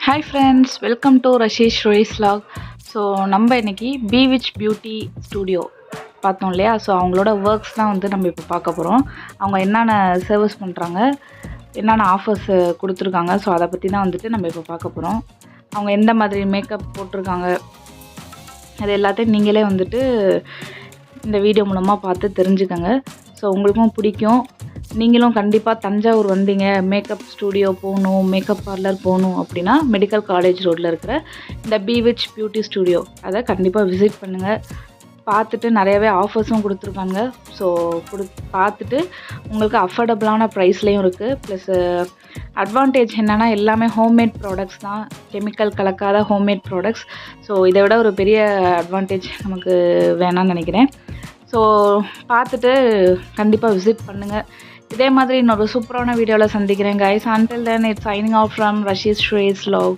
Hi friends, welcome to rashi shraays vlog. So நம்ம இன்னைக்கு Bewitch beauty studio பார்த்தோம் இல்லையா. ஸோ அவங்களோட ஒர்க்ஸ் தான் வந்து நம்ம இப்போ பார்க்க போகிறோம். அவங்க என்னென்ன சர்வீஸ் பண்ணுறாங்க, என்னென்ன ஆஃபர்ஸ் கொடுத்துருக்காங்க, ஸோ அதை பற்றி தான் வந்துட்டு நம்ம இப்போ பார்க்க போகிறோம். அவங்க எந்த மாதிரி மேக்கப் போட்டிருக்காங்க, அது எல்லாத்தையும் நீங்களே வந்துட்டு இந்த வீடியோ மூலமாக பார்த்து தெரிஞ்சுக்கோங்க. ஸோ உங்களுக்கும் பிடிக்கும். நீங்களும் கண்டிப்பாக தஞ்சாவூர் வந்தீங்க, மேக்கப் ஸ்டூடியோ போகணும், மேக்கப் பார்லர் போகணும் அப்படின்னா மெடிக்கல் காலேஜ் ரோட்டில் இருக்கிற இந்த Bewitch பியூட்டி ஸ்டூடியோ அதை கண்டிப்பாக விசிட் பண்ணுங்கள். பார்த்துட்டு நிறையவே ஆஃபர்ஸும் கொடுத்துருக்காங்க. ஸோ பார்த்துட்டு உங்களுக்கு அஃபோர்டபுளான ப்ரைஸ்லேயும் இருக்குது. ப்ளஸ் அட்வான்டேஜ் என்னென்னா எல்லாமே ஹோம்மேட் ப்ராடக்ட்ஸ் தான், கெமிக்கல் கலக்காத ஹோம்மேட் ப்ராடக்ட்ஸ். ஸோ இதை விட ஒரு பெரிய அட்வான்டேஜ் நமக்கு வேணாம்னு நினைக்கிறேன். ஸோ பார்த்துட்டு கண்டிப்பாக விசிட் பண்ணுங்கள். இதே மாதிரி இன்னொரு சூப்பரான வீடியோவில் சந்திக்கிறேன் guys. Until then, it's signing off from rashi shraays vlog.